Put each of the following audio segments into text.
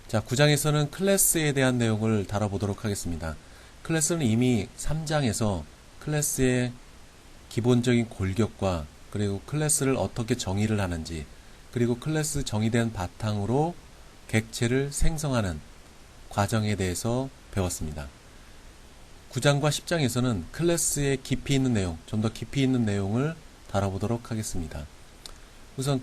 자, 9장에서는 클래스에 대한 내용을 다뤄보도록 하겠습니다. 클래스는 이미 3장에서 클래스의 기본적인 골격과 그리고 클래스를 어떻게 정의를 하는지, 그리고 클래스 정의된 바탕으로 객체를 생성하는 과정에 대해서 배웠습니다. 9장과 10장에서는 클래스의 깊이 있는 내용, 좀 더 깊이 있는 내용을 다뤄보도록 하겠습니다. 우선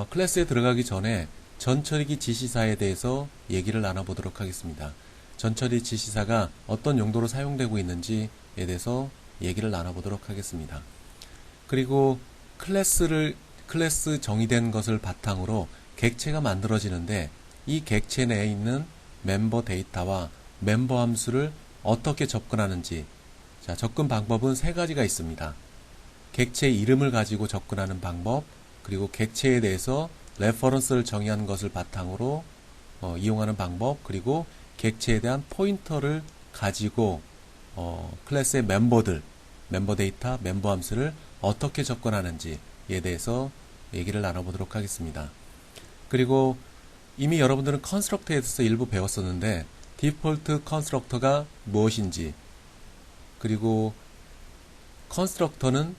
클래스에 들어가기 전에 전처리기 지시사에 대해서 얘기를 나눠보도록 하겠습니다. 전처리 지시사가 어떤 용도로 사용되고 있는지에 대해서 얘기를 나눠보도록 하겠습니다. 그리고 클래스 정의된 것을 바탕으로 객체가 만들어지는데 이 객체 내에 있는 멤버 데이터와 멤버 함수를 어떻게 접근하는지, 자, 접근 방법은 세 가지가 있습니다. 객체 이름을 가지고 접근하는 방법, 그리고 객체에 대해서 레퍼런스를 정의한 것을 바탕으로 이용하는 방법, 그리고 객체에 대한 포인터를 가지고 클래스의 멤버 데이터, 멤버 함수를 어떻게 접근하는지에 대해서 얘기를 나눠보도록 하겠습니다. 그리고 이미 여러분들은 컨스트럭터에 대해서 일부 배웠었는데 디폴트 컨스트럭터가 무엇인지, 그리고 컨스트럭터는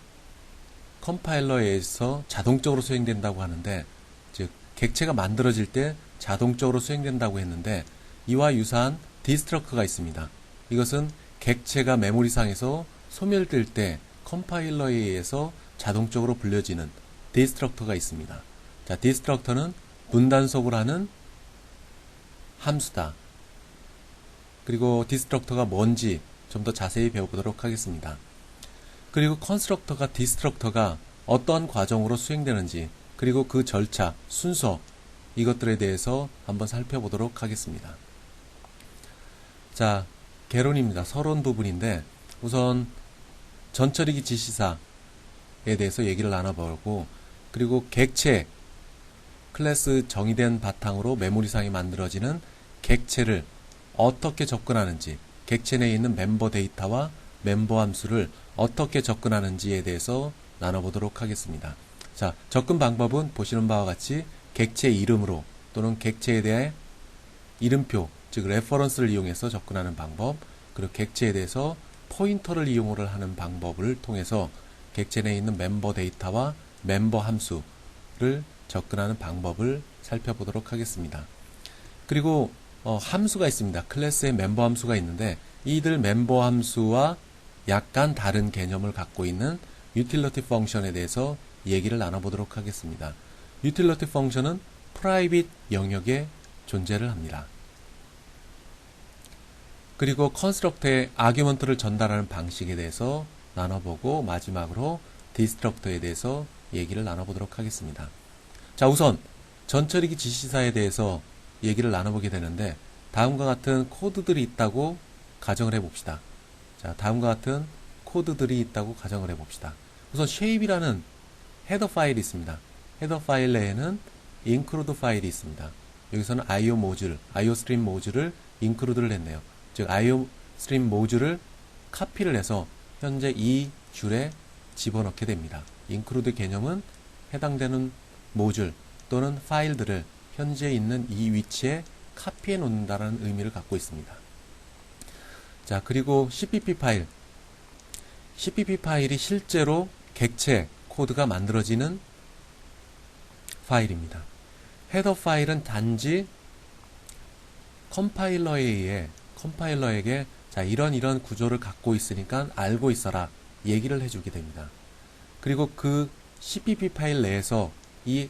컴파일러에 의해서 자동적으로 수행된다고 하는데, 즉 객체가 만들어질 때 자동적으로 수행된다고 했는데 이와 유사한 디스트럭터가 있습니다. 이것은 객체가 메모리상에서 소멸될 때 컴파일러에 의해서 자동적으로 불려지는 디스트럭터가 있습니다. 자, 디스트럭터는 분단속을 하는 함수다. 그리고 디스트럭터가 뭔지 좀 더 자세히 배워보도록 하겠습니다. 그리고 컨스트럭터가 디스트럭터가 어떠한 과정으로 수행되는지, 그리고 그 절차, 순서, 이것들에 대해서 한번 살펴보도록 하겠습니다. 자, 개론입니다. 서론 부분인데 우선 전처리기 지시사에 대해서 얘기를 나눠보고, 그리고 객체, 클래스 정의된 바탕으로 메모리상에 만들어지는 객체를 어떻게 접근하는지, 객체 내에 있는 멤버 데이터와 멤버 함수를 어떻게 접근하는지에 대해서 나눠보도록 하겠습니다. 자, 접근 방법은 보시는 바와 같이 객체 이름으로 또는 객체에 대해 이름표, 즉 레퍼런스를 이용해서 접근하는 방법, 그리고 객체에 대해서 포인터를 이용을 하는 방법을 통해서 객체 내에 있는 멤버 데이터와 멤버 함수를 접근하는 방법을 살펴보도록 하겠습니다. 그리고 함수가 있습니다. 클래스의 멤버 함수가 있는데 이들 멤버 함수와 약간 다른 개념을 갖고 있는 유틸리티 펑션에 대해서 얘기를 나눠보도록 하겠습니다. 유틸리티 펑션은 프라이빗 영역에 존재를 합니다. 그리고 컨스트럭터의 아규먼트를 전달하는 방식에 대해서 나눠보고 마지막으로 디스트럭터에 대해서 얘기를 나눠보도록 하겠습니다. 자, 우선 전처리기 지시사에 대해서 얘기를 나눠보게 되는데 다음과 같은 코드들이 있다고 가정을 해봅시다. 자, 다음과 같은 코드들이 있다고 가정을 해봅시다. 우선 shape이라는 헤더 파일이 있습니다. 헤더 파일 내에는 include 파일이 있습니다. 여기서는 IO 모듈, IO 스트림 모듈을 include를 했네요. 즉 IO 스트림 모듈을 카피를 해서 현재 이 줄에 집어넣게 됩니다. include 개념은 해당되는 모듈 또는 파일들을 현재 있는 이 위치에 카피해 놓는다는 의미를 갖고 있습니다. 자, 그리고 CPP 파일이 실제로 객체 코드가 만들어지는 파일입니다. 헤더 파일은 단지 컴파일러에게 자, 이런 구조를 갖고 있으니까 알고 있어라 얘기를 해주게 됩니다. 그리고 그 CPP 파일 내에서 이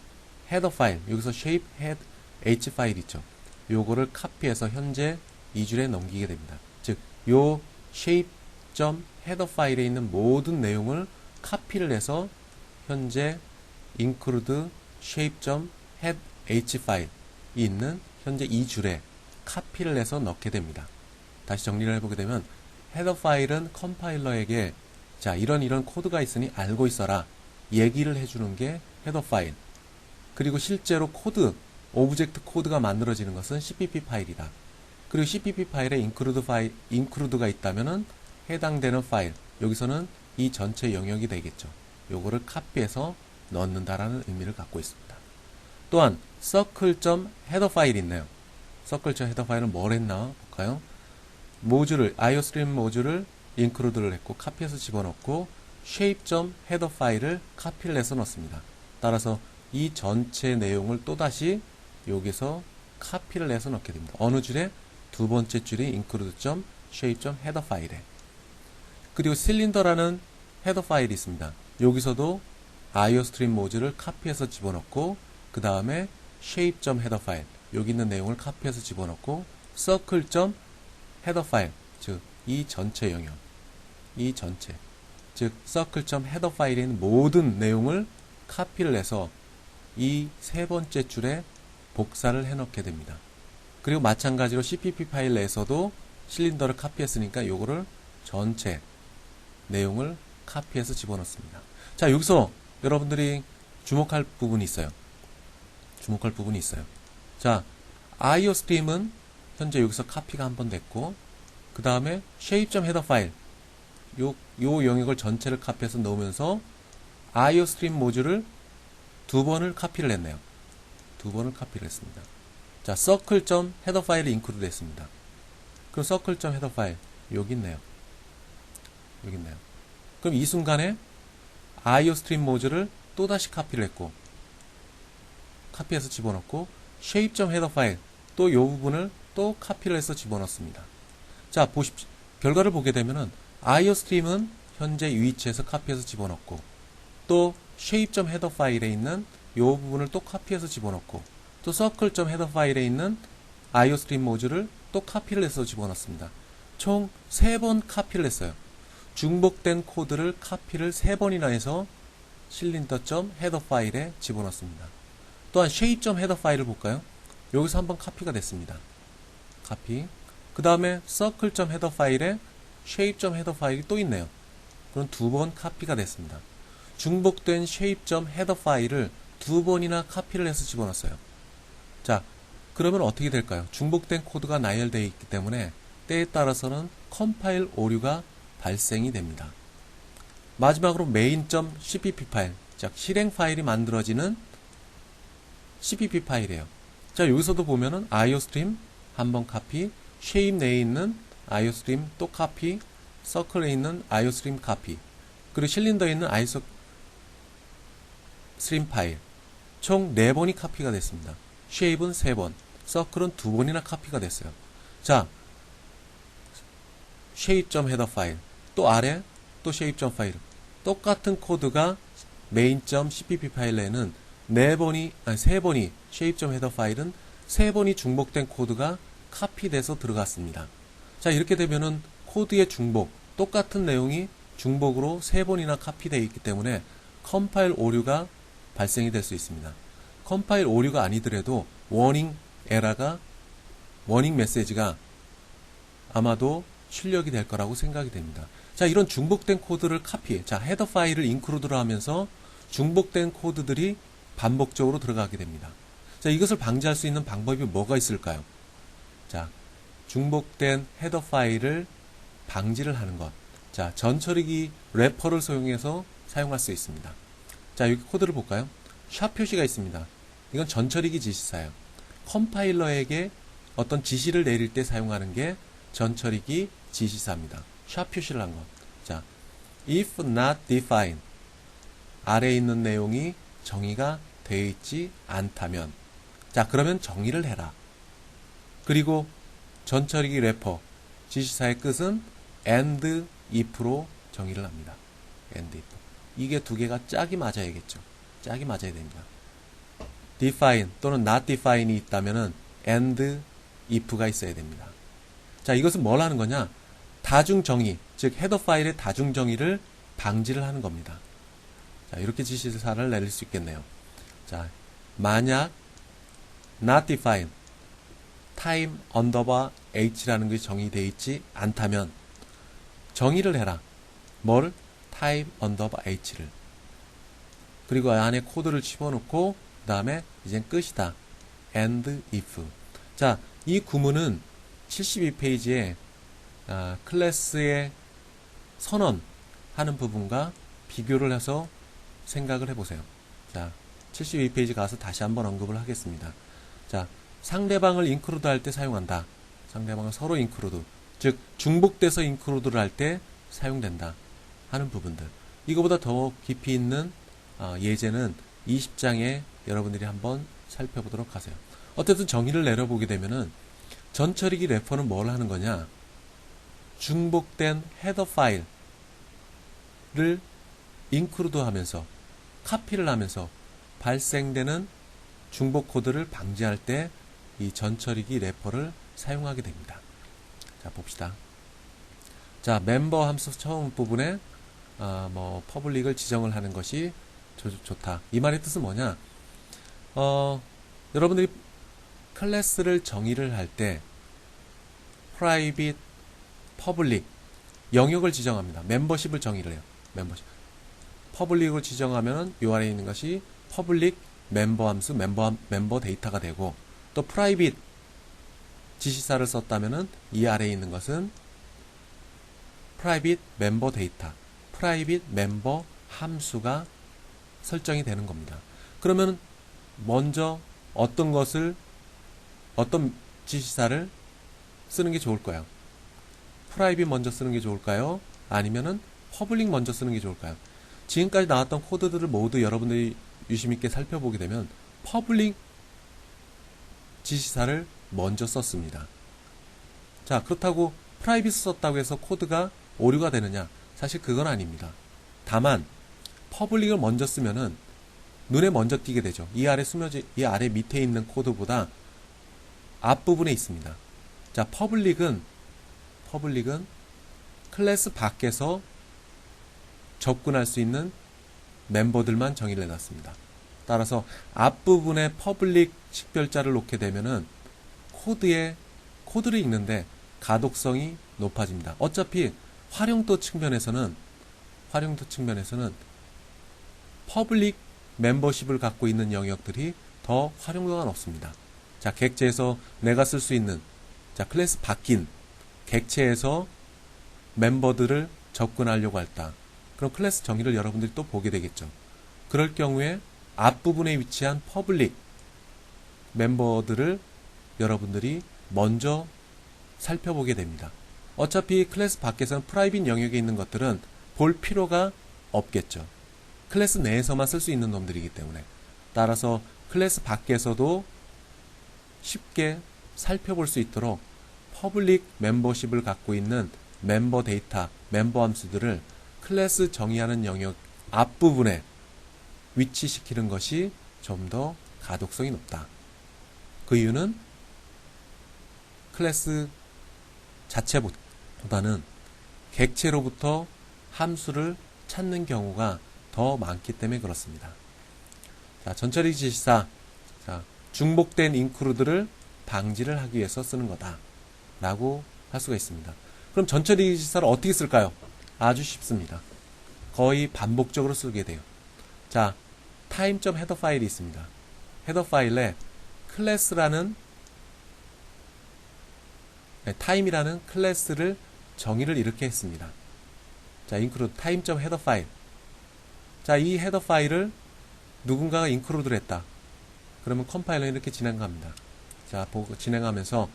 헤더 파일, 여기서 shape head h 파일 있죠. 요거를 카피해서 현재 이 줄에 넘기게 됩니다. 즉, 요 shape.header 파일에 있는 모든 내용을 카피를 해서 현재 include shape.head h 파일이 있는 현재 이 줄에 카피를 해서 넣게 됩니다. 다시 정리를 해보게 되면 헤더 파일은 컴파일러에게 자, 이런 코드가 있으니 알고 있어라 얘기를 해주는 게 헤더 파일. 그리고 실제로 코드, 오브젝트 코드가 만들어지는 것은 CPP 파일이다. 그리고 CPP 파일에 include가 있다면은 해당되는 파일, 여기서는 이 전체 영역이 되겠죠. 요거를 카피해서 넣는다라는 의미를 갖고 있습니다. 또한 circle.header 파일이 있네요. 서클 헤더 파일은 뭘 했나 볼까요? 모듈을 iostream 모듈을 인크루드를 했고 카피해서 집어넣고 shape.header 파일을 카피를 해서 넣습니다. 따라서 이 전체 내용을 또다시 여기서 카피를 해서 넣게 됩니다. 어느 줄에? 두 번째 줄이 include.shape.header 파일에. 그리고 실린더라는 헤더 파일이 있습니다. 여기서도 iostream 모듈을 카피해서 집어넣고 그 다음에 shape.header 파일 여기 있는 내용을 카피해서 집어넣고 circle.header 파일 즉 이 전체 영역 이 전체 즉 circle.header 파일에 있는 모든 내용을 카피를 해서 이 세 번째 줄에 복사를 해놓게 됩니다. 그리고 마찬가지로 cpp 파일 내에서도 실린더를 카피했으니까 요거를 전체 내용을 카피해서 집어넣습니다. 자, 여기서 여러분들이 주목할 부분이 있어요. 자, iostream은 현재 여기서 카피가 한 번 됐고 그 다음에 shape.header 파일 요 영역을 전체를 카피해서 넣으면서 iostream 모듈을 두 번을 카피를 했네요. 두 번을 카피를 했습니다. 자, circle.header 파일이 인크루드 됐습니다. 그럼 circle.header 파일 여기 있네요. 그럼 이 순간에 iostream 모듈을 또다시 카피를 했고 카피해서 집어넣고 shape.header 파일 또 이 부분을 또 카피를 해서 집어넣습니다. 자, 보십시오. 결과를 보게 되면은 iostream은 현재 이 위치에서 카피해서 집어넣고 또 shape.header 파일에 있는 이 부분을 또 카피해서 집어넣고 또 circle.header 파일에 있는 iostream 모듈을 또 카피를 해서 집어넣습니다. 총 3번 카피를 했어요. 중복된 코드를 카피를 3번이나 해서 실린더.header 파일에 집어넣습니다. 또한 shape.header 파일을 볼까요? 여기서 한번 카피가 됐습니다. 카피. 그 다음에 circle.header 파일에 shape.header 파일이 또 있네요. 그럼 2번 카피가 됐습니다. 중복된 shape.header 파일을 2번이나 카피를 해서 집어넣었어요. 자, 그러면 어떻게 될까요? 중복된 코드가 나열되어 있기 때문에 때에 따라서는 컴파일 오류가 발생이 됩니다. 마지막으로 main.cpp 파일, 즉 실행 파일이 만들어지는 cpp 파일이에요. 자, 여기서도 보면은 iostream 한번 카피, shape 내에 있는 iostream 또 카피, circle에 있는 iostream 카피, 그리고 실린더에 있는 iostream 파일 총 4번이 카피가 됐습니다. shape은 3번, circle은 2번이나 카피가 됐어요. 자, shape.header 파일 또 아래 또 shape. 파일 똑같은 코드가 main.cpp 파일에는 3번이 shape.header 파일은 3번이 중복된 코드가 카피돼서 들어갔습니다. 자, 이렇게 되면은 코드의 중복, 똑같은 내용이 중복으로 3번이나 카피되어 있기 때문에 컴파일 오류가 발생이 될 수 있습니다. 컴파일 오류가 아니더라도 워닝 메시지가 아마도 출력이 될 거라고 생각이 됩니다. 자, 이런 중복된 코드를 자, 헤더 파일을 인크루드로 하면서 중복된 코드들이 반복적으로 들어가게 됩니다. 자, 이것을 방지할 수 있는 방법이 뭐가 있을까요? 자, 중복된 헤더 파일을 방지를 하는 것. 자, 전처리기 래퍼를 사용해서 사용할 수 있습니다. 자, 여기 코드를 볼까요? 샵 표시가 있습니다. 이건 전처리기 지시사예요. 컴파일러에게 어떤 지시를 내릴 때 사용하는 게 전처리기 지시사입니다. 샵 표시를 한 것. 자, if not defined 아래에 있는 내용이 정의가 되어 있지 않다면, 자, 그러면 정의를 해라. 그리고 전처리기 래퍼 지시사의 끝은 and if로 정의를 합니다. and if. 이게 두 개가 짝이 맞아야겠죠. 짝이 맞아야 됩니다. define 또는 not define이 있다면은 and if가 있어야 됩니다. 자, 이것은 뭘 하는 거냐? 다중정의, 즉 헤더 파일의 다중정의를 방지를 하는 겁니다. 자, 이렇게 지시사를 내릴 수 있겠네요. 자, 만약 not define time underbar h라는 것이 정의되어 있지 않다면 정의를 해라. 뭘? time underbar h를. 그리고 안에 코드를 집어넣고 그 다음에 이젠 끝이다. and if. 자, 이 구문은 72페이지에 클래스의 선언하는 부분과 비교를 해서 생각을 해보세요. 자, 72페이지 가서 다시 한번 언급을 하겠습니다. 자, 상대방을 인크루드 할 때 사용한다. 상대방을 서로 인크루드, 즉 중복돼서 인크루드를 할 때 사용된다 하는 부분들. 이거보다 더 깊이 있는 예제는 20장에 여러분들이 한번 살펴보도록 하세요. 어쨌든 정의를 내려보게 되면은 전처리기 래퍼는 뭘 하는 거냐? 중복된 헤더 파일을 인크루드 하면서 카피를 하면서 발생되는 중복 코드를 방지할 때 이 전처리기 래퍼를 사용하게 됩니다. 자, 봅시다. 자, 멤버 함수 처음 부분에 퍼블릭을 지정을 하는 것이 좋다. 이 말의 뜻은 뭐냐? 여러분들이 클래스를 정의를 할 때 private, public 영역을 지정합니다. 멤버십을 정의를 해요. 멤버십. 퍼블릭을 지정하면 이 아래에 있는 것이 퍼블릭 멤버 함수, 멤버 데이터가 되고, 또 프라이빗 지시사를 썼다면은 이 아래에 있는 것은 프라이빗 멤버 데이터, 프라이빗 멤버 함수가 설정이 되는 겁니다. 그러면 먼저 어떤 지시사를 쓰는 게 좋을까요? 프라이빗 먼저 쓰는 게 좋을까요? 아니면은 퍼블릭 먼저 쓰는 게 좋을까요? 지금까지 나왔던 코드들을 모두 여러분들이 유심있게 살펴보게 되면 퍼블릭 지시사를 먼저 썼습니다. 자, 그렇다고 프라이빗 썼다고 해서 코드가 오류가 되느냐? 사실 그건 아닙니다. 다만 퍼블릭을 먼저 쓰면은 눈에 먼저 띄게 되죠. 이 아래 밑에 있는 코드보다 앞부분에 있습니다. 자, 퍼블릭은 클래스 밖에서 접근할 수 있는 멤버들만 정의를 해놨습니다. 따라서 앞부분에 퍼블릭 식별자를 놓게 되면은 코드를 읽는데 가독성이 높아집니다. 어차피 활용도 측면에서는 퍼블릭 멤버십을 갖고 있는 영역들이 더 활용도가 높습니다. 자, 객체에서 내가 쓸 수 있는, 자, 클래스 바뀐 객체에서 멤버들을 접근하려고 할다. 그럼 클래스 정의를 여러분들이 또 보게 되겠죠. 그럴 경우에 앞부분에 위치한 퍼블릭 멤버들을 여러분들이 먼저 살펴보게 됩니다. 어차피 클래스 밖에서는 프라이빗 영역에 있는 것들은 볼 필요가 없겠죠. 클래스 내에서만 쓸 수 있는 놈들이기 때문에. 따라서 클래스 밖에서도 쉽게 살펴볼 수 있도록 퍼블릭 멤버십을 갖고 있는 멤버 데이터, 멤버 함수들을 클래스 정의하는 영역 앞부분에 위치시키는 것이 좀 더 가독성이 높다. 그 이유는 클래스 자체보다는 객체로부터 함수를 찾는 경우가 더 많기 때문에 그렇습니다. 자, 전처리 지시사. 자, 중복된 인크루드를 방지를 하기 위해서 쓰는 거다 라고 할 수가 있습니다. 그럼 전처리 지시사를 어떻게 쓸까요? 아주 쉽습니다. 거의 반복적으로 쓰게 돼요. 자, time.header 파일이 있습니다. 헤더 파일에 클래스라는 time이라는 클래스를 정의를 이렇게 했습니다. 자, include time.header 파일. 자, 이 헤더 파일을 누군가가 인크루드를 했다. 그러면 컴파일러는 이렇게 진행합니다. 자, 진행하면서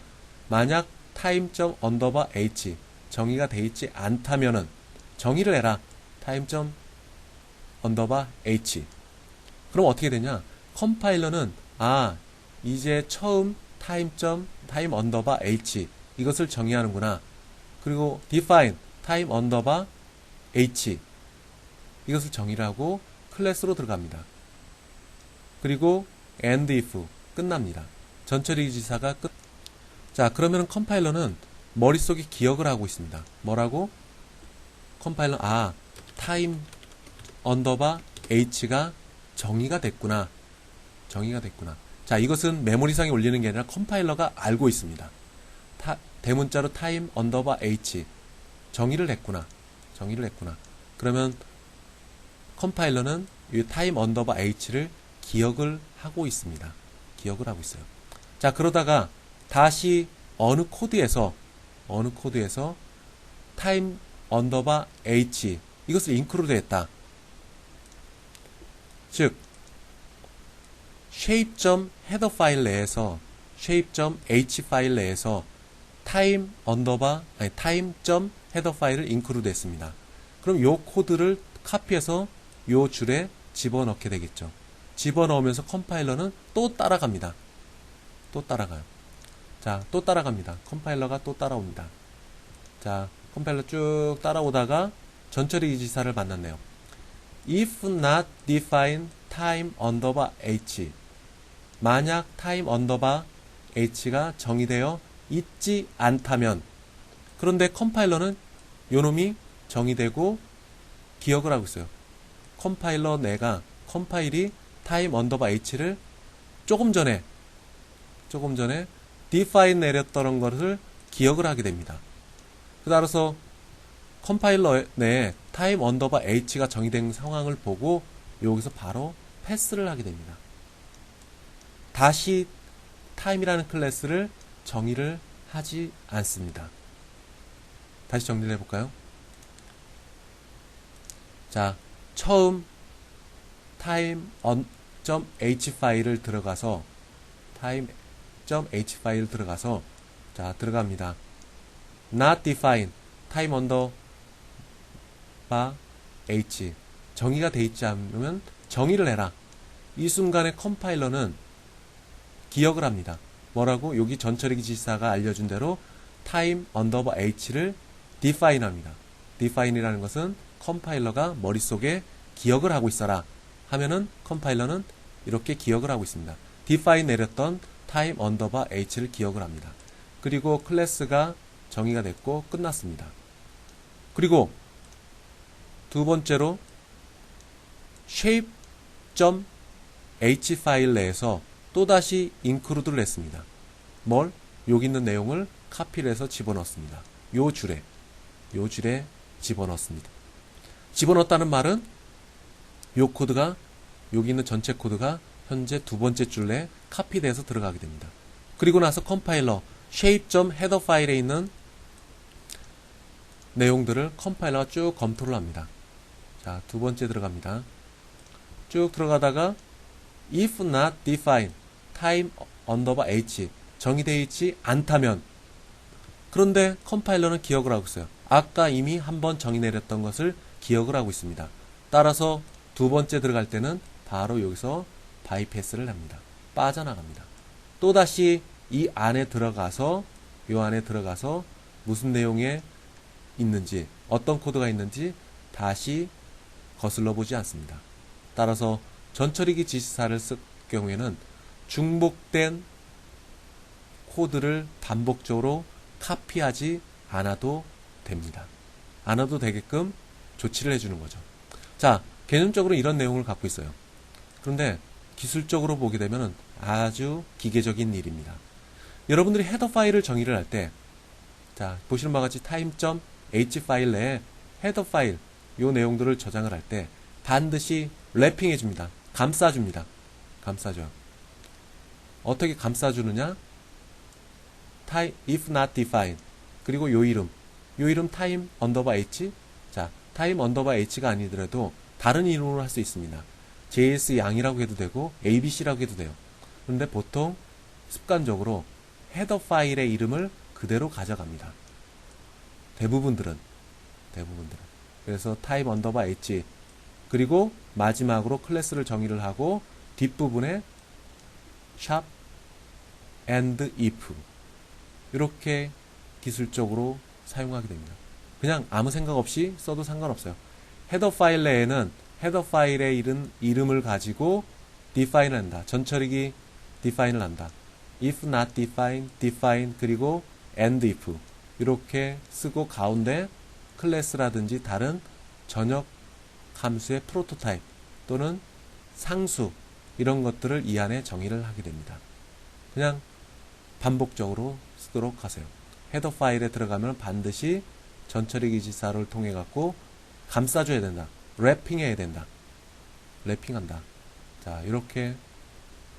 만약 time.h 정의가 되어 있지 않다면은 정의를 해라. time.h. 그럼 어떻게 되냐? 컴파일러는 이제 처음 time.h 이것을 정의하는구나. 그리고 define time_h 이것을 정의를 하고 클래스로 들어갑니다. 그리고 and if 끝납니다. 전처리 지시사가 끝. 자, 그러면 컴파일러는 머릿속에 기억을 하고 있습니다. 뭐라고? 컴파일러 time_h가 정의가 됐구나. 자, 이것은 메모리상에 올리는 게 아니라 컴파일러가 알고 있습니다. 대문자로 time_h 정의를 했구나. 그러면 컴파일러는 이 time_h를 기억을 하고 있습니다. 자, 그러다가 다시 어느 코드에서 time_h 이것을 인크루드 했다. 즉 shape.header 파일 내에서 shape.h 파일 내에서 time.header 파일을 include 했습니다. 그럼 요 코드를 카피해서 요 줄에 집어넣게 되겠죠. 집어넣으면서 컴파일러는 또 따라갑니다. 또 따라가요. 자, 또 따라갑니다. 컴파일러가 또 따라옵니다. 자, 컴파일러 쭉 따라오다가 전처리 지사를 만났네요. if not define time underbar h, 만약 time underbar h가 정의되어 있지 않다면, 그런데 컴파일러는 요놈이 정의되고 기억을 하고 있어요. 컴파일러 내가 컴파일이 time underbar h를 조금 전에 define 내렸던 것을 기억을 하게 됩니다. 따라서 컴파일러 내에 time underbar h가 정의된 상황을 보고 여기서 바로 패스를 하게 됩니다. 다시 time이라는 클래스를 정의를 하지 않습니다. 다시 정리를 해볼까요? 자, 처음 time.h 파일을 들어가서 time.h 파일 들어가서 자, 들어갑니다. not define time underbar h, 정의가 되어 있지 않으면 정의를 해라. 이 순간에 컴파일러는 기억을 합니다. 뭐라고? 여기 전처리 지시사가 알려준 대로 time underbar h를 define 합니다. define이라는 것은 컴파일러가 머릿속에 기억을 하고 있어라 하면은 컴파일러는 이렇게 기억을 하고 있습니다. define 내렸던 time underbar h를 기억을 합니다. 그리고 클래스가 정의가 됐고 끝났습니다. 그리고 두 번째로 shape.h 파일 내에서 또다시 include를 했습니다. 뭘? 여기 있는 내용을 카피를 해서 집어넣습니다. 요 줄에 집어넣습니다. 집어넣었다는 말은 요 코드가, 여기 있는 전체 코드가 현재 두 번째 줄에 카피돼서 들어가게 됩니다. 그리고 나서 컴파일러 shape.header 파일에 있는 내용들을 컴파일러가 쭉 검토를 합니다. 자, 두 번째 들어갑니다. 쭉 들어가다가 if not define time underbar h, 정의되어 있지 않다면, 그런데 컴파일러는 기억을 하고 있어요. 아까 이미 한번 정의 내렸던 것을 기억을 하고 있습니다. 따라서 두 번째 들어갈 때는 바로 여기서 바이패스를 합니다. 빠져나갑니다. 또다시 이 안에 들어가서, 요 안에 들어가서 무슨 내용에 있는지, 어떤 코드가 있는지 다시 거슬러 보지 않습니다. 따라서 전처리기 지시사를 쓸 경우에는 중복된 코드를 반복적으로 카피하지 않아도 됩니다. 않아도 되게끔 조치를 해주는 거죠. 자, 개념적으로 이런 내용을 갖고 있어요. 그런데 기술적으로 보게 되면 아주 기계적인 일입니다. 여러분들이 헤더 파일을 정의를 할 때, 자, 보시는 바와 같이 time.h 파일 내에 헤더 파일, 요 내용들을 저장을 할 때 반드시 랩핑 해줍니다. 감싸줍니다. 감싸줘요. 어떻게 감싸주느냐? if not define, 그리고 요 이름 time underbar h. 자, time underbar h가 아니더라도 다른 이름으로 할 수 있습니다. JS 양이라고 해도 되고 ABC라고 해도 돼요. 그런데 보통 습관적으로 헤더 파일의 이름을 그대로 가져갑니다. 대부분들은. 그래서 time underbar h, 그리고 마지막으로 클래스를 정의를 하고 뒷부분에 shop and if, 이렇게 기술적으로 사용하게 됩니다. 그냥 아무 생각 없이 써도 상관없어요. 헤더 파일 내에는 헤더 파일의 이름을 가지고 define을 한다. 전처리기 define을 한다. if not define, 그리고 and if, 이렇게 쓰고 가운데 클래스라든지 다른 전역 함수의 프로토타입 또는 상수, 이런 것들을 이 안에 정의를 하게 됩니다. 그냥 반복적으로 쓰도록 하세요. 헤더 파일에 들어가면 반드시 전처리기 지시사를 통해 갖고 감싸줘야 된다. 랩핑해야 된다. 랩핑한다. 자, 이렇게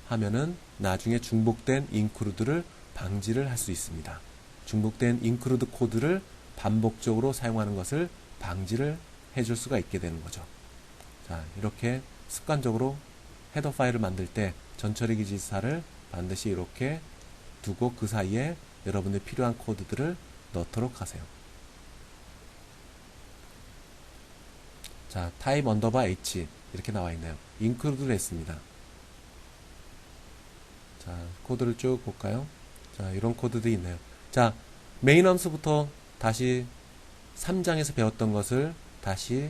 하면은 나중에 중복된 인크루드를 방지를 할 수 있습니다. 중복된 인크루드 코드를 반복적으로 사용하는 것을 방지를 해줄 수가 있게 되는 거죠. 자, 이렇게 습관적으로 헤더 파일을 만들 때 전처리기 지시사를 반드시 이렇게 두고 그 사이에 여러분들 필요한 코드들을 넣도록 하세요. 자, type underbar h 이렇게 나와 있네요. include를 했습니다. 자, 코드를 쭉 볼까요? 자, 이런 코드도 있네요. 자, 메인 함수부터 다시 3장에서 배웠던 것을 다시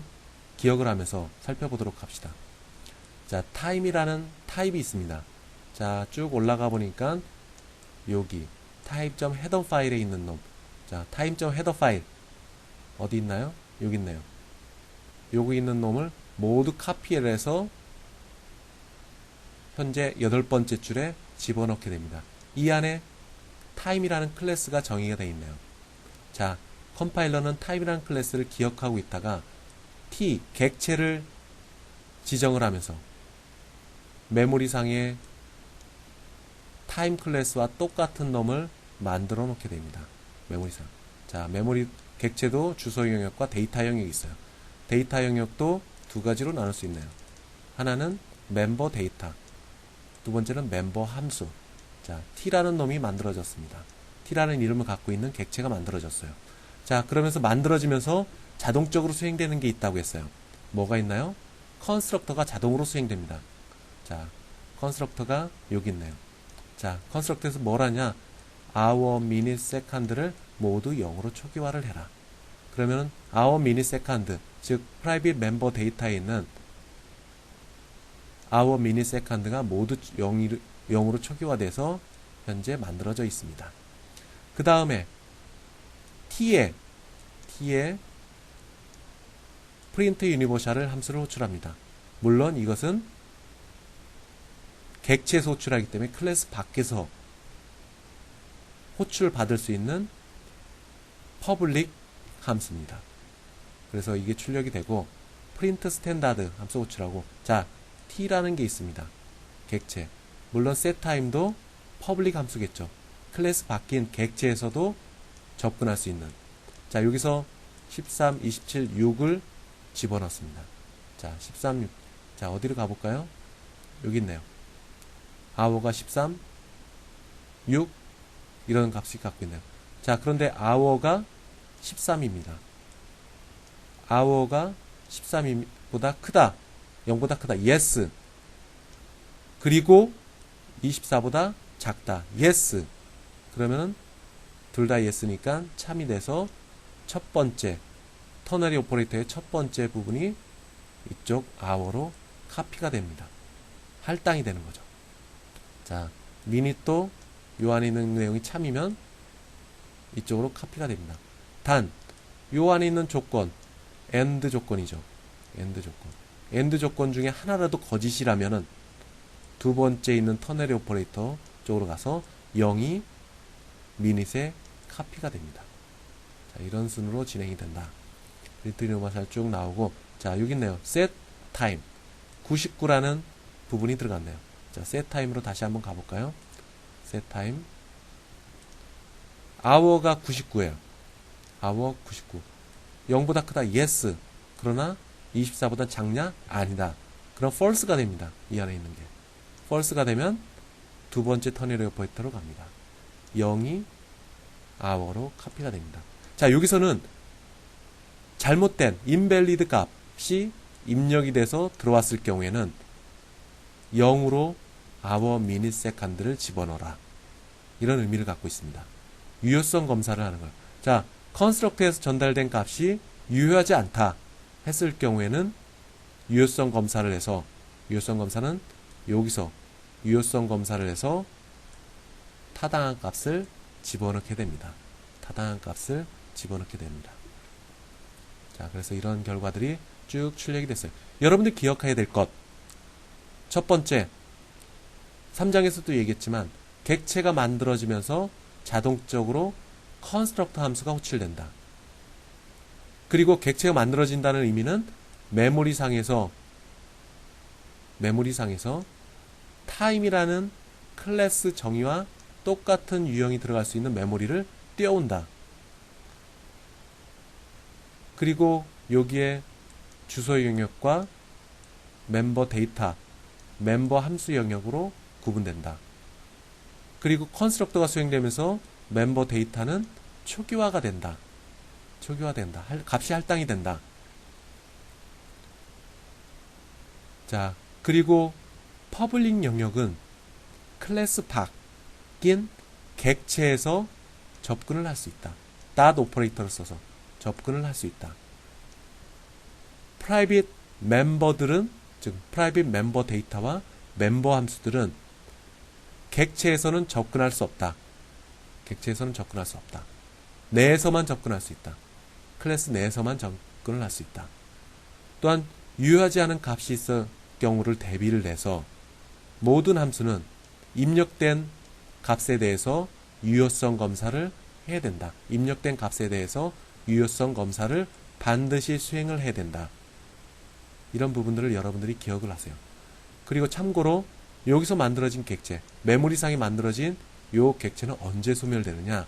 기억을 하면서 살펴보도록 합시다. 자, time이라는 타입이 있습니다. 자, 쭉 올라가 보니까 여기 type.header 파일에 있는 놈. 자, time.header 파일 어디 있나요? 여기 있네요. 여기 있는 놈을 모두 카피를 해서 현재 8번째 줄에 집어넣게 됩니다. 이 안에 time이라는 클래스가 정의가 되어 있네요. 자, 컴파일러는 time이라는 클래스를 기억하고 있다가 t, 객체를 지정을 하면서 메모리상에 time 클래스와 똑같은 놈을 만들어 놓게 됩니다. 메모리상. 자, 메모리 객체도 주소 영역과 데이터 영역이 있어요. 데이터 영역도 두 가지로 나눌 수 있네요. 하나는 멤버 데이터, 두 번째는 멤버 함수. 자, t라는 놈이 만들어졌습니다. t라는 이름을 갖고 있는 객체가 만들어졌어요. 자, 그러면서 만들어지면서 자동적으로 수행되는 게 있다고 했어요. 뭐가 있나요? 컨스트럭터가 자동으로 수행됩니다. 자, 컨스트럭터가 여기 있네요. 자, 컨스트럭터에서 뭘 하냐? hour, minute, second를 모두 0으로 초기화를 해라. 그러면 hour, minute, second, 즉 private member 데이터에 있는 hour, minute, second가 모두 0으로 초기화돼서 현재 만들어져 있습니다. 그 다음에 t에 print universal을 함수를 호출합니다. 물론 이것은 객체에서 호출하기 때문에 클래스 밖에서 호출받을 수 있는 public 함수입니다. 그래서 이게 출력이 되고 print standard 함수 호출하고, 자, t라는 게 있습니다. 객체. 물론 setTime도 public 함수겠죠. 클래스 바뀐 객체에서도 접근할 수 있는. 자, 여기서 13, 27, 6을 집어넣습니다. 자, 13, 6. 자, 어디로 가볼까요? 여기 있네요. hour가 13, 6 이런 값을 갖고 있네요. 자, 그런데 hour가 13입니다. hour가 13보다 크다. 0보다 크다. yes. 그리고 24보다 작다. yes. 그러면은 둘 다 yes니까 참이 돼서 첫 번째 터너리 오퍼레이터의 첫 번째 부분이 이쪽 hour로 카피가 됩니다. 할당이 되는 거죠. 자, minute도 요 안에 있는 내용이 참이면 이쪽으로 카피가 됩니다. 단, 요 안에 있는 조건, AND 조건이죠. AND 조건. AND 조건 중에 하나라도 거짓이라면은 두 번째 있는 터너리 오퍼레이터 쪽으로 가서 0이 미닛에 카피가 됩니다. 자, 이런 순으로 진행이 된다. 프린트 유니버설 쭉 나오고, 자, 여기 있네요. set time 99라는 부분이 들어갔네요. 자, set time으로 다시 한번 가볼까요? set time hour가 99예요. hour 99. 0보다 크다. yes. 그러나 24보다 작냐? 아니다. 그럼 false가 됩니다. 이 안에 있는 게. false가 되면 두 번째 터너리 오퍼레이터로 갑니다. 0이 hour로 카피가 됩니다. 자, 여기서는 잘못된 invalid 값이 입력이 돼서 들어왔을 경우에는 0으로 hour, minute, second를 집어넣어라. 이런 의미를 갖고 있습니다. 유효성 검사를 하는 거예요. 자, 컨스트럭트에서 전달된 값이 유효하지 않다 했을 경우에는 유효성 검사를 해서, 유효성 검사는 여기서 유효성 검사를 해서 타당한 값을 집어넣게 됩니다. 타당한 값을 집어넣게 됩니다. 자, 그래서 이런 결과들이 쭉 출력이 됐어요. 여러분들 기억해야 될 것. 첫 번째, 3장에서도 얘기했지만 객체가 만들어지면서 자동적으로 컨스트럭터 함수가 호출된다. 그리고 객체가 만들어진다는 의미는 메모리상에서 time이라는 클래스 정의와 똑같은 유형이 들어갈 수 있는 메모리를 띄워온다. 그리고 여기에 주소 영역과 멤버 데이터, 멤버 함수 영역으로 구분된다. 그리고 컨스트럭터가 수행되면서 멤버 데이터는 초기화가 된다. 초기화된다. 값이 할당이 된다. 자, 그리고 퍼블릭 영역은 클래스 밖인 객체에서 접근을 할 수 있다. dot 오퍼레이터를 써서 접근을 할 수 있다. 프라이빗 멤버들은, 즉 프라이빗 멤버 데이터와 멤버 함수들은 객체에서는 접근할 수 없다. 객체에서는 접근할 수 없다. 내에서만 접근할 수 있다. 클래스 내에서만 접근을 할 수 있다. 또한 유효하지 않은 값이 있을 경우를 대비를 해서 모든 함수는 입력된 값에 대해서 유효성 검사를 해야 된다. 입력된 값에 대해서 유효성 검사를 반드시 수행을 해야 된다. 이런 부분들을 여러분들이 기억을 하세요. 그리고 참고로 여기서 만들어진 객체, 메모리상에 만들어진 요 객체는 언제 소멸되느냐?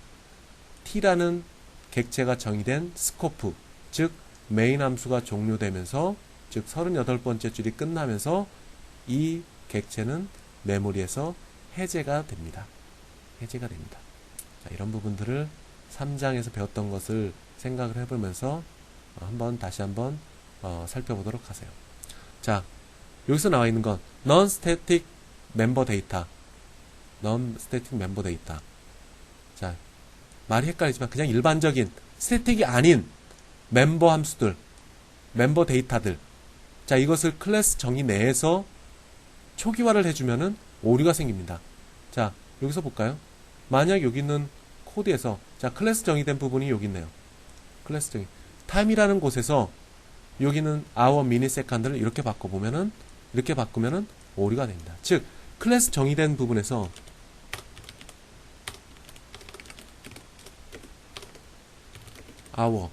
t라는 객체가 정의된 스코프, 즉 메인 함수가 종료되면서, 즉 38번째 줄이 끝나면서 이 객체는 메모리에서 해제가 됩니다. 해제가 됩니다. 자, 이런 부분들을 3장에서 배웠던 것을 생각을 해보면서 다시 한번 살펴보도록 하세요. 자, 여기서 나와 있는 건 non-static member data. non-static member data. 자, 말이 헷갈리지만 그냥 일반적인 스태틱이 아닌 멤버 함수들, 멤버 데이터들. 자, 이것을 클래스 정의 내에서 초기화를 해주면은 오류가 생깁니다. 자, 여기서 볼까요? 만약 여기 있는 코드에서, 자, 클래스 정의된 부분이 여기 있네요. 클래스 정의. time이라는 곳에서 여기는 hour, minute, second를 이렇게 바꾸면은 오류가 됩니다. 즉, 클래스 정의된 부분에서 hour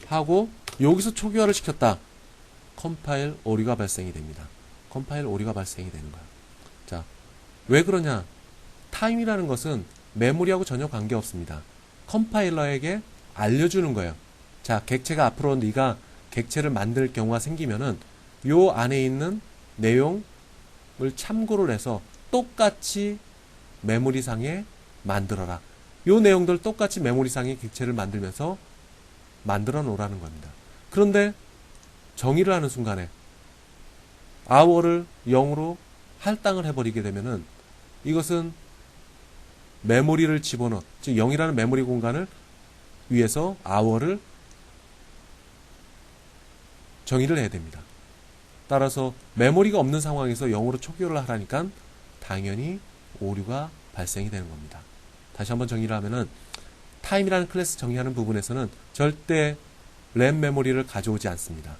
하고 여기서 초기화를 시켰다. 컴파일 오류가 발생이 됩니다. 컴파일 오류가 발생이 되는 거야. 자, 왜 그러냐? 타임이라는 것은 메모리하고 전혀 관계없습니다. 컴파일러에게 알려주는 거예요. 자, 객체가 앞으로 네가 객체를 만들 경우가 생기면은 요 안에 있는 내용을 참고를 해서 똑같이 메모리상에 만들어라. 요 내용들 똑같이 메모리상에 객체를 만들면서 만들어 놓으라는 겁니다. 그런데 정의를 하는 순간에 hour를 0으로 할당을 해버리게 되면은 이것은 메모리를 집어넣어, 즉 0이라는 메모리 공간을 위해서 hour를 정의를 해야 됩니다. 따라서 메모리가 없는 상황에서 0으로 초기화를 하라니까 당연히 오류가 발생이 되는 겁니다. 다시 한번 정의를 하면은 time이라는 클래스 정의하는 부분에서는 절대 램 메모리를 가져오지 않습니다.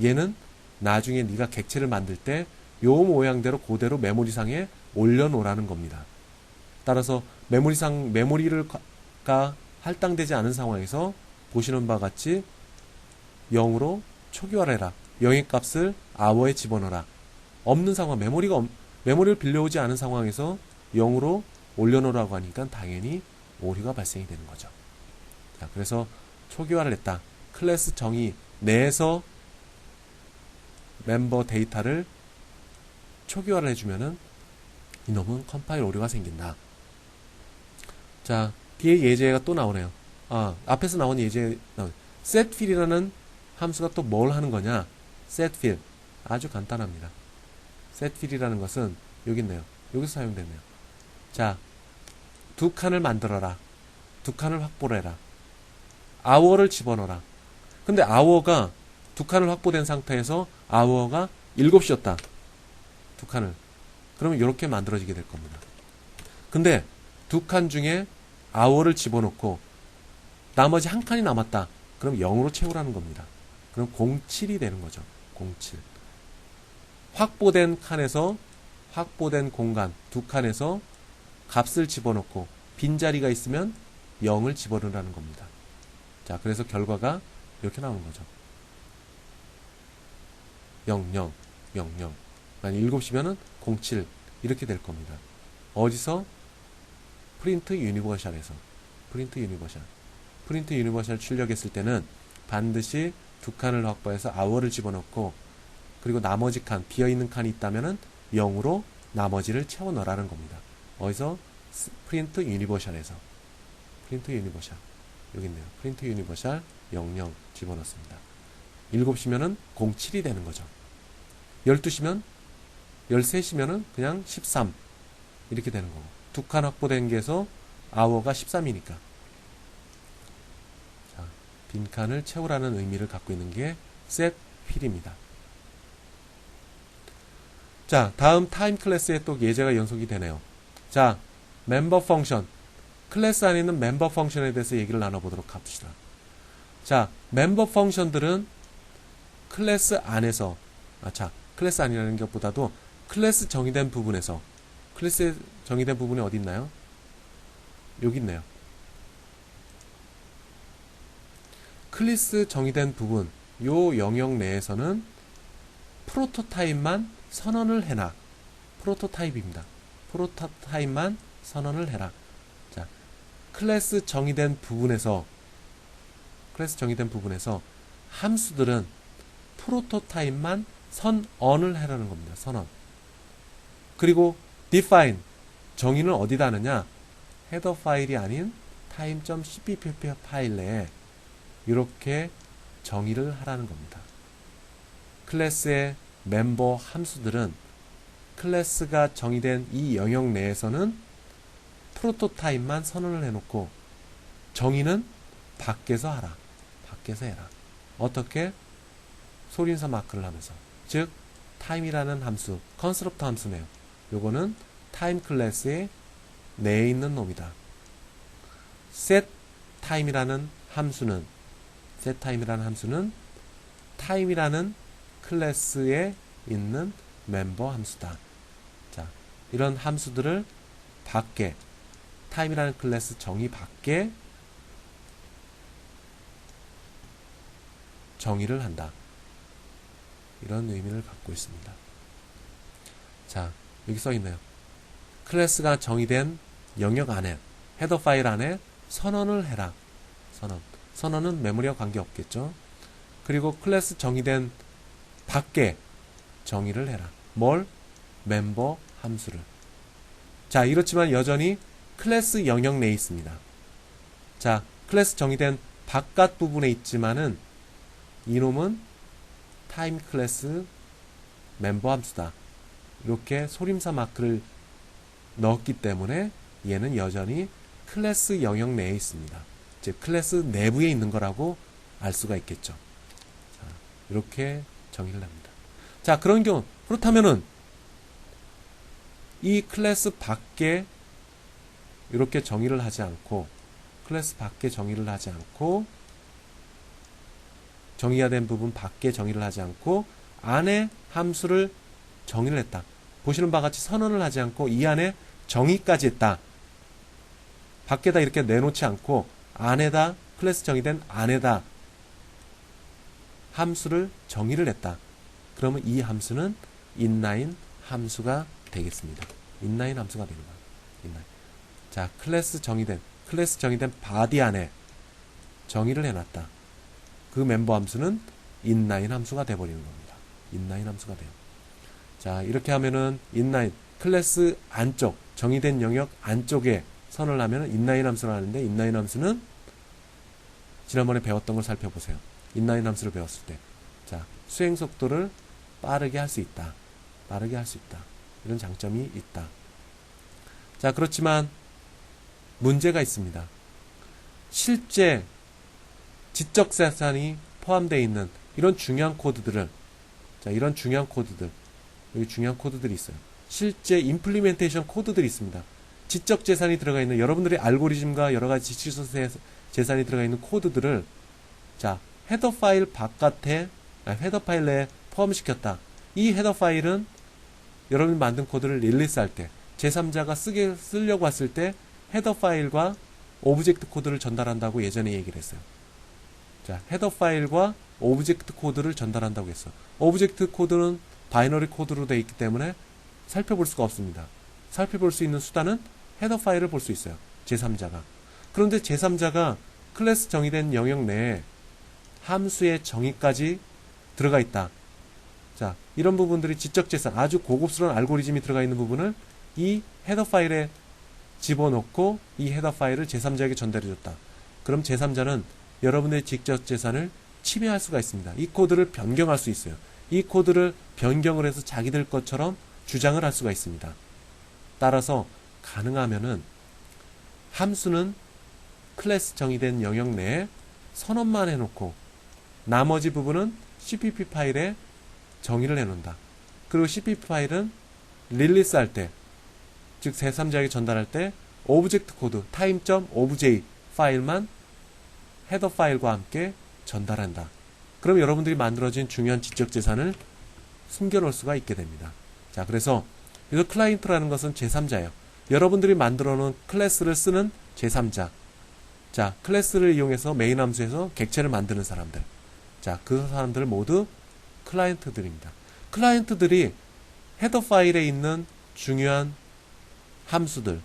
얘는 나중에 네가 객체를 만들 때 요 모양대로 그대로 메모리상에 올려놓으라는 겁니다. 따라서 메모리가 할당되지 않은 상황에서 보시는 바와 같이 0으로 초기화를 해라. 0의 값을 hour에 집어넣어라. 없는 상황, 메모리를 빌려오지 않은 상황에서 0으로 올려놓으라고 하니까 당연히 오류가 발생이 되는 거죠. 자, 그래서 초기화를 했다. 클래스 정의 내에서 멤버 데이터를 초기화를 해주면은 이놈은 컴파일 오류가 생긴다. 자, 뒤에 예제가 또 나오네요. 앞에서 나온 예제, setFill이라는 함수가 또 뭘 하는 거냐? setFill. 아주 간단합니다. setFill이라는 것은 여기 있네요. 여기서 사용됐네요. 자, 두 칸을 만들어라. 두 칸을 확보를 해라. hour를 집어넣어라. 근데 hour가 두 칸을 확보된 상태에서 hour가 7시였다. 두 칸을. 그러면 이렇게 만들어지게 될 겁니다. 근데 두 칸 중에 hour를 집어넣고 나머지 한 칸이 남았다. 그럼 0으로 채우라는 겁니다. 그럼 07이 되는 거죠. 07. 확보된 칸에서 확보된 공간 두 칸에서 값을 집어넣고 빈자리가 있으면 0을 집어넣으라는 겁니다. 자, 그래서 결과가 이렇게 나오는 거죠. 00, 00. 만약 7시면은 07 이렇게 될 겁니다. 어디서? 프린트 유니버셜에서. 프린트 유니버셜 출력했을 때는 반드시 두 칸을 확보해서 hour를 집어넣고 그리고 나머지 칸, 비어있는 칸이 있다면은 0으로 나머지를 채워 넣으라는 겁니다. 어디서? 프린트 유니버셜에서 프린트 유니버셜 여기 있네요. 프린트 유니버셜 00 집어넣습니다. 7시면은 07이 되는 거죠. 12시면 13시면은 그냥 13 이렇게 되는 거고 두 칸 확보된 게서 hour가 13이니까 자, 빈칸을 채우라는 의미를 갖고 있는 게 set fill입니다. 자, 다음 타임 클래스에 또 예제가 연속이 되네요. 자, 멤버 펑션 클래스 안에 있는 멤버 펑션에 대해서 얘기를 나눠보도록 합시다. 자, 멤버 펑션들은 클래스 안에서 클래스 안이라는 것보다도 클래스 정의된 부분에서 클래스 정의된 부분이 어디 있나요? 여기 있네요. 클래스 정의된 부분 요 영역 내에서는 프로토타입만 선언을 해라. 프로토타입입니다. 프로토타입만 선언을 해라. 자, 클래스 정의된 부분에서 함수들은 프로토타입만 선언을 하라는 겁니다. 선언. 그리고 define 정의는 어디다 하느냐? 헤더 파일이 아닌 time.cpp 파일 내에 이렇게 정의를 하라는 겁니다. 클래스의 멤버 함수들은 클래스가 정의된 이 영역 내에서는 프로토타입만 선언을 해놓고 정의는 밖에서 하라. 밖에서 해라. 어떻게? 소린사 마크를 하면서. 즉 time이라는 함수, 컨스트럭터 함수네요. 요거는 time 클래스의 내에 있는 놈이다. set time이라는 함수는 time이라는 클래스에 있는 멤버 함수다. 자, 이런 함수들을 밖에 time이라는 클래스 정의 밖에 정의를 한다. 이런 의미를 갖고 있습니다. 자, 여기 써 있네요. 클래스가 정의된 영역 안에 헤더 파일 안에 선언을 해라. 선언은 메모리와 관계없겠죠. 그리고 클래스 정의된 밖에 정의를 해라. 뭘? 멤버 함수를. 자, 이렇지만 여전히 클래스 영역 내에 있습니다. 자, 클래스 정의된 바깥 부분에 있지만은 이놈은 타임 클래스 멤버 함수다. 이렇게 소림사 마크를 넣었기 때문에 얘는 여전히 클래스 영역 내에 있습니다. 즉 클래스 내부에 있는 거라고 알 수가 있겠죠. 자, 이렇게 정의를 합니다. 자, 그런 경우 그렇다면은 이 클래스 밖에 이렇게 정의를 하지 않고 정의가 된 부분 밖에 정의를 하지 않고 안에 함수를 정의를 했다. 보시는 바와 같이 선언을 하지 않고 이 안에 정의까지 했다. 밖에다 이렇게 내놓지 않고 안에다 클래스 정의된 안에다 함수를 정의를 했다. 그러면 이 함수는 inline 함수가 되겠습니다. inline 함수가 되는 거예요. inline. 자, 클래스 정의된 바디 안에 정의를 해놨다. 그 멤버 함수는 inline 함수가 돼버리는 겁니다. inline 함수가 돼요. 자, 이렇게 하면은 inline 클래스 안쪽 정의된 영역 안쪽에 선을 하면은 inline 함수를 하는데 inline 함수는 지난번에 배웠던 걸 살펴보세요. inline 함수를 배웠을 때, 자, 수행 속도를 빠르게 할 수 있다. 이런 장점이 있다. 자, 그렇지만 문제가 있습니다. 실제 지적 자산이 포함되어 있는 이런 중요한 코드들을, 자, 이런 중요한 코드들, 여기 중요한 코드들이 있어요. 실제 임플리멘테이션 코드들이 있습니다. 지적 재산이 들어가 있는 여러분들의 알고리즘과 여러 가지 지식 재산이 들어가 있는 코드들을, 자, 헤더 파일 바깥에, 헤더 파일 내에 포함시켰다. 이 헤더 파일은 여러분이 만든 코드를 릴리스할 때, 제3자가 쓰려고 했을 때 헤더 파일과 오브젝트 코드를 전달한다고 예전에 얘기를 했어요. 자, 헤더 파일과 오브젝트 코드를 전달한다고 했어. 오브젝트 코드는 바이너리 코드로 되어 있기 때문에 살펴볼 수가 없습니다. 살펴볼 수 있는 수단은 헤더 파일을 볼 수 있어요. 제3자가. 그런데 제3자가 클래스 정의된 영역 내에 함수의 정의까지 들어가 있다. 자, 이런 부분들이 지적재산, 아주 고급스러운 알고리즘이 들어가 있는 부분을 이 헤더 파일에 집어넣고 이 헤더 파일을 제3자에게 전달해줬다. 그럼 제3자는 여러분의 지적 재산을 침해할 수가 있습니다. 이 코드를 변경할 수 있어요. 이 코드를 변경을 해서 자기들 것처럼 주장을 할 수가 있습니다. 따라서 가능하면은 함수는 클래스 정의된 영역 내에 선언만 해놓고 나머지 부분은 CPP 파일에 정의를 해놓는다. 그리고 CPP 파일은 릴리스 할 때, 즉 제3자에게 전달할 때 오브젝트 코드 time.obj 파일만 헤더 파일과 함께 전달한다. 그럼 여러분들이 만들어진 중요한 지적 재산을 숨겨놓을 수가 있게 됩니다. 자, 그래서 여기서 클라이언트라는 것은 제3자예요. 여러분들이 만들어 놓은 클래스를 쓰는 제3자. 자, 클래스를 이용해서 메인 함수에서 객체를 만드는 사람들. 자, 그 사람들 모두 클라이언트들입니다. 클라이언트들이 헤더 파일에 있는 중요한 함수들,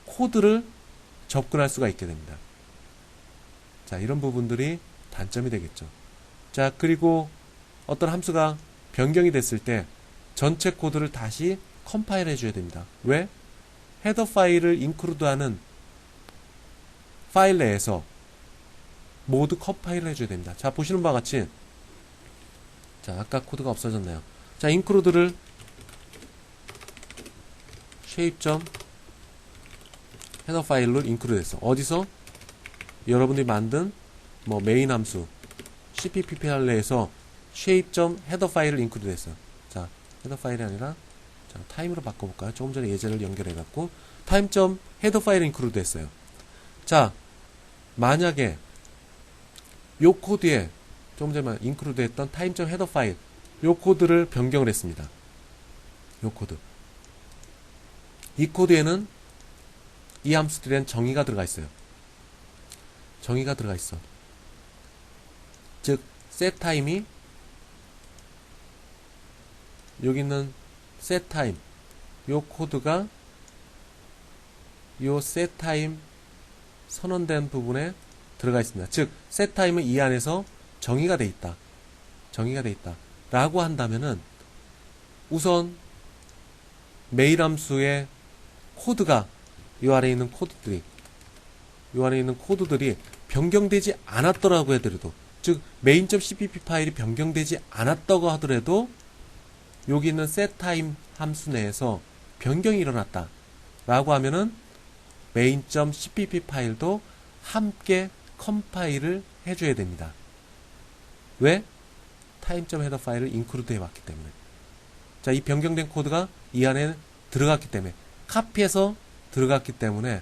코드를 접근할 수가 있게 됩니다. 자, 이런 부분들이 단점이 되겠죠. 자, 그리고 어떤 함수가 변경이 됐을 때 전체 코드를 다시 컴파일 해줘야 됩니다. 왜? 헤더 파일을 인크루드하는 파일 내에서 모두 컴파일을 해줘야 됩니다. 자, 보시는 바와 같이, 자, 아까 코드가 없어졌네요. 자, 인크루드를 shape. 헤더 파일로 인크루드 했어. 어디서? 여러분들이 만든 뭐 메인 함수 cpp 파일 내에서 shape.header 파일을 인크루드 했어요. 자, 헤더 파일이 아니라 자, 타임으로 바꿔볼까요? 조금 전에 예제를 연결해갖고 time.header 파일을 인크루드 했어요. 자, 만약에 요 코드에 조금 전에 인크루드 했던 time.header 파일 요 코드를 변경을 했습니다. 요 코드. 이 코드에는 이 함수들에는 정의가 들어가 있어요. 정의가 들어가 있어. 즉, setTime이 여기 있는 setTime 요 코드가 요 setTime 선언된 부분에 들어가 있습니다. 즉, setTime은 이 안에서 정의가 돼 있다. 정의가 돼 있다. 라고 한다면은 우선 메인 함수의 코드가 요 아래에 있는 코드들이 변경되지 않았더라고 하더라도, 즉 main.cpp 파일이 변경되지 않았다고 하더라도 여기 있는 setTime 함수 내에서 변경이 일어났다 라고 하면은 main.cpp 파일도 함께 컴파일을 해줘야 됩니다. 왜? time.header 파일을 인크루드 해왔기 때문에. 자, 이 변경된 코드가 이 안에 들어갔기 때문에, 카피해서 들어갔기 때문에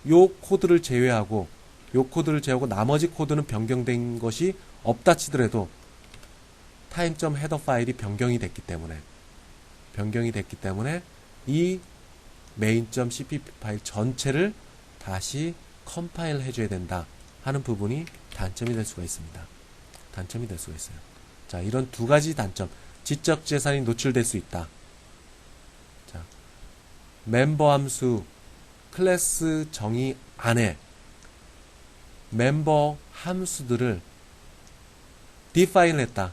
요 코드를 제외하고 나머지 코드는 변경된 것이 없다 치더라도 time.header 파일이 변경이 됐기 때문에 이 main.cpp 파일 전체를 다시 컴파일 해줘야 된다 하는 부분이 단점이 될 수가 있습니다. 단점이 될 수가 있어요. 자, 이런 두 가지 단점. 지적 재산이 노출될 수 있다. 자, 멤버 함수 클래스 정의 안에 멤버 함수들을 디파인 했다.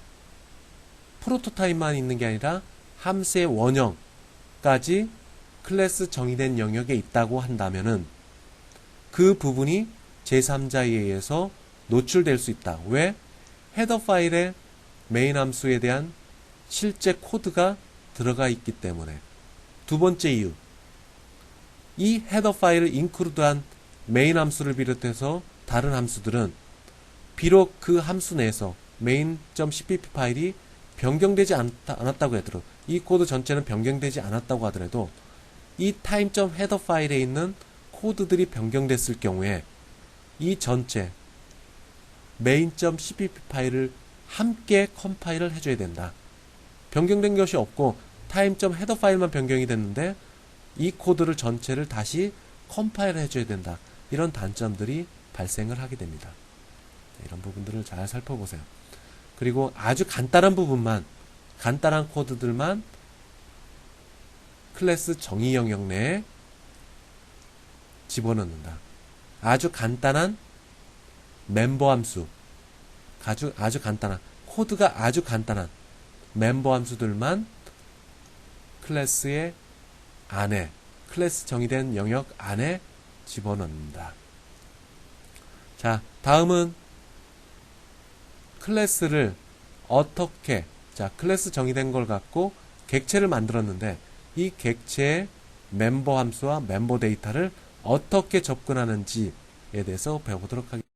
프로토타입만 있는 게 아니라 함수의 원형까지 클래스 정의된 영역에 있다고 한다면은 그 부분이 제3자에 의해서 노출될 수 있다. 왜? 헤더 파일에 메인 함수에 대한 실제 코드가 들어가 있기 때문에. 두 번째 이유. 이 헤더 파일을 인크루드한 메인 함수를 비롯해서 다른 함수들은 비록 그 함수 내에서 main.cpp 파일이 변경되지 않았다고 하더라도, 이 코드 전체는 변경되지 않았다고 하더라도 이 time.header 파일에 있는 코드들이 변경됐을 경우에 이 전체 main.cpp 파일을 함께 컴파일을 해줘야 된다. 변경된 것이 없고 time.header 파일만 변경이 됐는데 이 코드를 전체를 다시 컴파일 해줘야 된다. 이런 단점들이 발생을 하게 됩니다. 이런 부분들을 잘 살펴보세요. 그리고 아주 간단한 부분만, 간단한 코드들만 클래스 정의 영역 내에 집어넣는다. 아주 간단한 멤버 함수, 아주 간단한, 코드가 아주 간단한 멤버 함수들만 클래스의 안에 클래스 정의된 영역 안에 집어넣는다. 자, 다음은 클래스를 어떻게, 자, 클래스 정의된 걸 갖고 객체를 만들었는데 이 객체의 멤버 함수와 멤버 데이터를 어떻게 접근하는지에 대해서 배워보도록 하겠습니다.